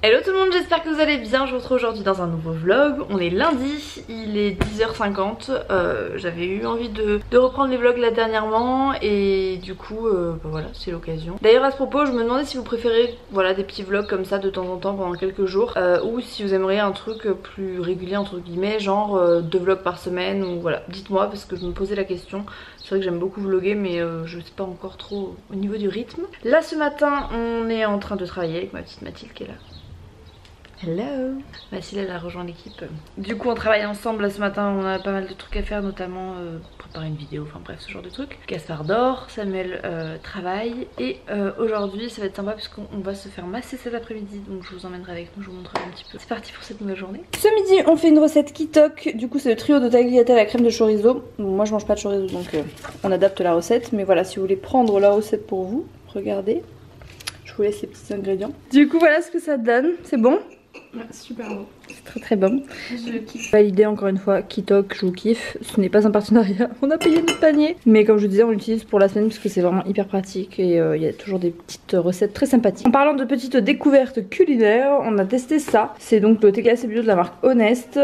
Hello tout le monde, j'espère que vous allez bien. Je vous retrouve aujourd'hui dans un nouveau vlog. On est lundi, il est 10h50. J'avais eu envie de reprendre les vlogs là dernièrement et du coup voilà, c'est l'occasion. D'ailleurs à ce propos, je me demandais si vous préférez voilà, des petits vlogs comme ça de temps en temps pendant quelques jours ou si vous aimeriez un truc plus régulier entre guillemets, genre 2 vlogs par semaine ou voilà. Dites-moi parce que je me posais la question. C'est vrai que j'aime beaucoup vlogger mais je sais pas encore trop au niveau du rythme. Là ce matin on est en train de travailler avec ma petite Mathilde qui est là. Hello. Mathilde elle a rejoint l'équipe. Du coup on travaille ensemble là ce matin, on a pas mal de trucs à faire, notamment préparer une vidéo, enfin bref ce genre de trucs. Gaspard dort, Samuel travaille et aujourd'hui ça va être sympa puisqu'on va se faire masser cet après-midi, donc je vous emmènerai avec nous, je vous montrerai un petit peu. C'est parti pour cette nouvelle journée. Ce midi on fait une recette Kitok, du coup c'est le trio de tagliatelle à la crème de chorizo. Moi je mange pas de chorizo donc on adapte la recette, mais voilà si vous voulez prendre la recette pour vous, regardez. Je vous laisse les petits ingrédients. Du coup voilà ce que ça donne, c'est bon? Ouais, super bon. C'est très très bon. Je kiffe. Validé encore une fois, Kitok, je vous kiffe. Ce n'est pas un partenariat, on a payé notre panier. Mais comme je vous disais, on l'utilise pour la semaine parce que c'est vraiment hyper pratique et il y a toujours des petites recettes très sympathiques. En parlant de petites découvertes culinaires, on a testé ça. C'est donc le thé glacé bio de la marque Honest,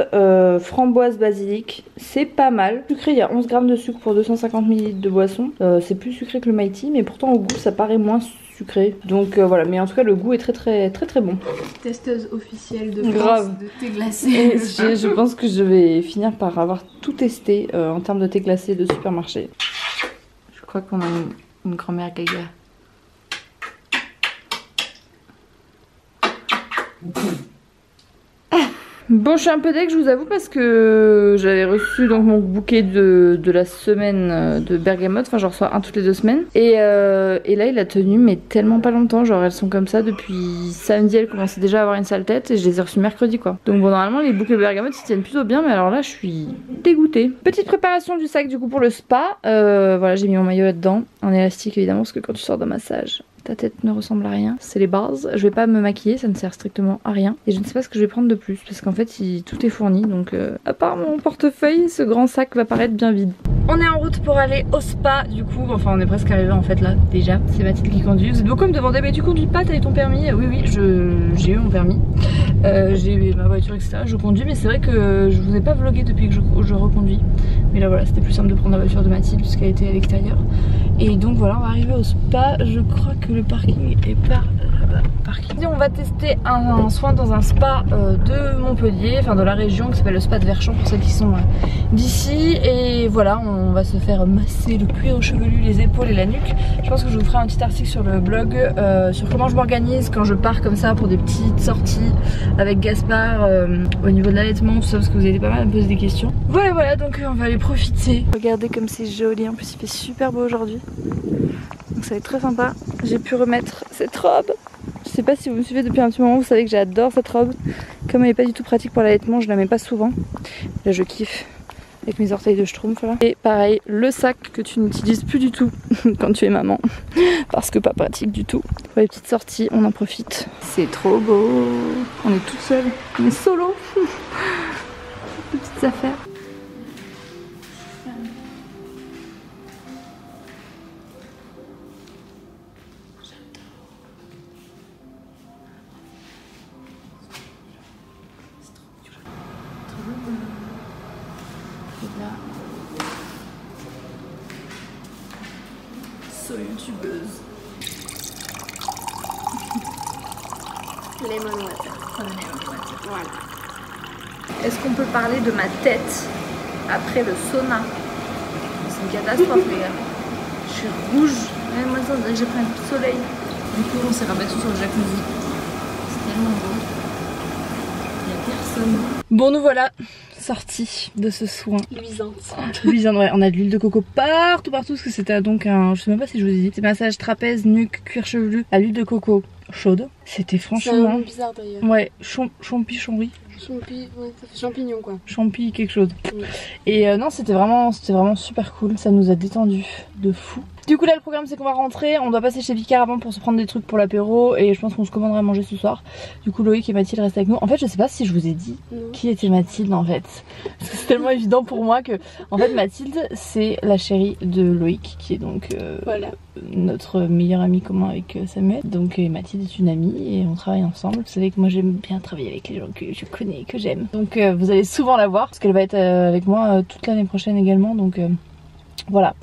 framboise basilic. C'est pas mal. Sucré, il y a 11 grammes de sucre pour 250 ml de boisson. C'est plus sucré que le Mighty, mais pourtant au goût ça paraît moins sucré. Donc voilà, mais en tout cas le goût est très bon. Testeuse officielle de Grave. France de thé glacé. Et je pense que je vais finir par avoir tout testé en termes de thé glacé de supermarché. Je crois qu'on a une grand-mère gaga. Bon, je suis un peu deg, je vous avoue, parce que j'avais reçu donc mon bouquet de la semaine de bergamote. Enfin, j'en reçois un toutes les 2 semaines. Et là, il a tenu, mais tellement pas longtemps. Genre, elles sont comme ça depuis samedi. Elles commençaient déjà à avoir une sale tête et je les ai reçues mercredi, quoi. Donc, bon, normalement, les bouquets de bergamote, ils tiennent plutôt bien. Mais alors là, je suis dégoûtée. Petite préparation du sac, du coup, pour le spa. Voilà, j'ai mis mon maillot là-dedans. En élastique, évidemment, parce que quand tu sors d'un massage, ta tête ne ressemble à rien, c'est les bases. Je vais pas me maquiller, ça ne sert strictement à rien. Et je ne sais pas ce que je vais prendre de plus, parce qu'en fait tout est fourni. Donc à part mon portefeuille, ce grand sac va paraître bien vide. On est en route pour aller au spa du coup. Enfin on est presque arrivé en fait là déjà. C'est Mathilde qui conduit. Vous êtes beaucoup à me demander mais tu conduis pas, t'as eu ton permis? Oui j'ai eu mon permis. J'ai eu ma voiture etc. Je conduis mais c'est vrai que je vous ai pas vlogué depuis que je reconduis. Mais là voilà c'était plus simple de prendre la voiture de Mathilde puisqu'elle était à l'extérieur. Et donc voilà on va arriver au spa. Je crois que le parking est par là-bas. On va tester un soin dans un spa de Montpellier, enfin de la région, qui s'appelle le spa de Verchamp pour ceux qui sont d'ici. Et voilà, on va se faire masser le cuir chevelu, les épaules et la nuque. Je pense que je vous ferai un petit article sur le blog sur comment je m'organise quand je pars comme ça pour des petites sorties avec Gaspard au niveau de l'allaitement, tout ça, parce que vous avez pas mal à me poser des questions. Voilà, donc on va aller profiter. Regardez comme c'est joli, en plus il fait super beau aujourd'hui. Donc ça va être très sympa. J'ai pu remettre cette robe. Je sais pas si vous me suivez depuis un petit moment, vous savez que j'adore cette robe. Comme elle est pas du tout pratique pour l'allaitement, je la mets pas souvent. Là je kiffe avec mes orteils de schtroumpf là. Et pareil, le sac que tu n'utilises plus du tout quand tu es maman. Parce que pas pratique du tout. Pour les petites sorties, on en profite. C'est trop beau. On est toute seule, on est solo. Des petites affaires. So youtubeuse. Lemon water. Voilà. Est-ce qu'on peut parler de ma tête après le sauna? C'est une catastrophe les gars. Je suis rouge. Même moi ça on dirait que j'ai pris un coup de soleil. Du coup on s'est rabattu sur le jacuzzi. C'est tellement beau. Il n'y a personne. Bon nous voilà sortis de ce soin. Luisante. Ouais, on a de l'huile de coco partout parce que c'était donc un, je sais même pas si je vous ai dit, c'est massage trapèze, nuque, cuir chevelu à l'huile de coco chaude. C'était franchement bizarre d'ailleurs. Ouais, champi, Champi, ouais, ça fait champignon quoi. champi quelque chose. Et non, c'était vraiment super cool, ça nous a détendu de fou. Du coup là le programme c'est qu'on va rentrer, on doit passer chez Vicar avant pour se prendre des trucs pour l'apéro et je pense qu'on se commandera à manger ce soir. Du coup Loïc et Mathilde restent avec nous. En fait je sais pas si je vous ai dit qui était Mathilde en fait. Parce que c'est tellement évident pour moi que en fait Mathilde c'est la chérie de Loïc qui est donc voilà. notre meilleur ami commun avec Samuel. Donc Mathilde est une amie et on travaille ensemble. Vous savez que moi j'aime bien travailler avec les gens que je connais et que j'aime. Donc vous allez souvent la voir parce qu'elle va être avec moi toute l'année prochaine également. Donc voilà,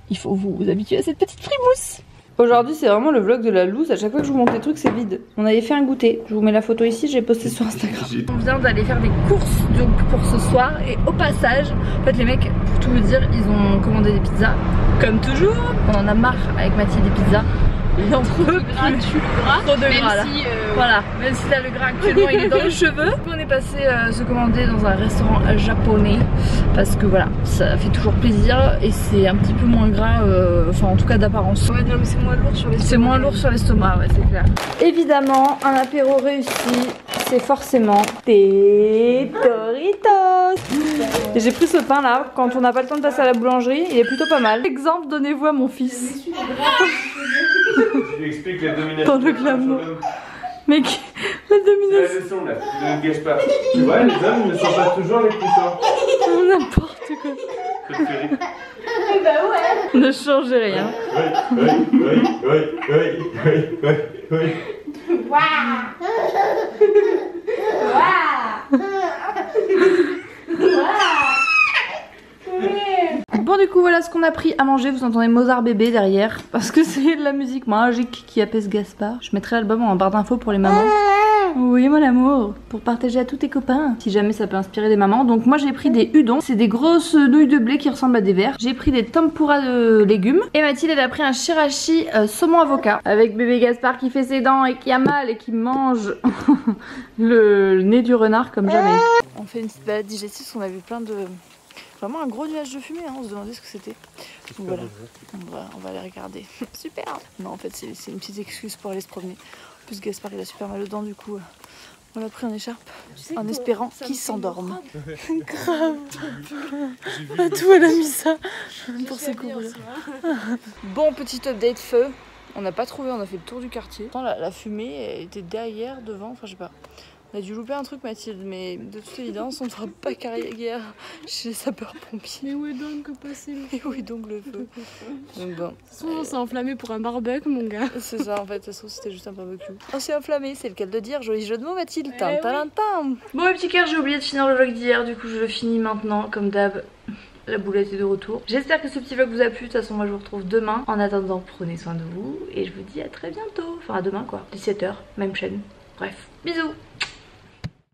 il faut vous habituer à cette petite frimousse. Aujourd'hui c'est vraiment le vlog de la loose, à chaque fois que je vous montre des trucs c'est vide. On avait fait un goûter, je vous mets la photo ici, j'ai posté sur Instagram. On vient d'aller faire des courses donc pour ce soir et au passage, en fait les mecs, pour tout vous dire, ils ont commandé des pizzas. Comme toujours, on en a marre avec Mathilde des pizzas. Il en peut plus. Trop de gras là. Si, voilà, même si là le gras actuellement il est dans les cheveux. On est passé se commander dans un restaurant japonais parce que voilà, ça fait toujours plaisir et c'est un petit peu moins gras, enfin en tout cas d'apparence. Ouais, non mais c'est moins lourd sur l'estomac. C'est moins lourd sur l'estomac, ouais c'est clair. Évidemment, un apéro réussi, c'est forcément des Doritos. Et j'ai pris ce pain là, quand on n'a pas le temps de passer à la boulangerie, il est plutôt pas mal. Exemple, donnez-vous à mon fils. Je lui explique la domination. Dans le glamour. Mec, la domination. C'est la leçon là, ne gâche pas. Tu vois, les hommes ne sont pas toujours les plus forts. N'importe quoi. Ça te fait rire. Bah ouais. Ne changez rien. Oui. Bon du coup voilà ce qu'on a pris à manger, vous entendez Mozart bébé derrière parce que c'est de la musique magique qui apaise Gaspard. Je mettrai l'album en barre d'infos pour les mamans. Oui mon amour, pour partager à tous tes copains si jamais ça peut inspirer des mamans. Donc moi j'ai pris des udon, c'est des grosses nouilles de blé qui ressemblent à des verres. J'ai pris des tempura de légumes et Mathilde elle a pris un shirashi saumon avocat avec bébé Gaspard qui fait ses dents et qui a mal et qui mange le nez du renard comme jamais. On fait une petite balade digestive parce qu'on a vu plein de... Vraiment un gros nuage de fumée, hein, on se demandait ce que c'était. Donc voilà, on va aller regarder. Super. Non en fait c'est une petite excuse pour aller se promener. En plus Gaspard il a super mal aux dents du coup. On l'a pris en écharpe en espérant qu'il s'endorme. Grave. À tout elle a mis ça pour se couvrir. Bon petit update feu. On n'a pas trouvé, on a fait le tour du quartier. Pourtant, la fumée elle était derrière, devant, enfin je sais pas. On a dû louper un truc Mathilde, mais de toute évidence on ne fera pas carrière chez les sapeurs-pompiers. Mais où est donc passé le feu? Et où est donc le feu? Donc bon. De toute façon on s'est enflammé pour un barbecue mon gars. C'est ça en fait, ça se trouve c'était juste un barbecue. On s'est enflammé, c'est le cas de le dire, joli jeu de mots Mathilde. Oui. Bon mes petits cœurs, j'ai oublié de finir le vlog d'hier, du coup je le finis maintenant comme d'hab. La boulette est de retour. J'espère que ce petit vlog vous a plu. De toute façon moi je vous retrouve demain. En attendant prenez soin de vous et je vous dis à très bientôt. Enfin à demain quoi, 17h, même chaîne. Bref, bisous.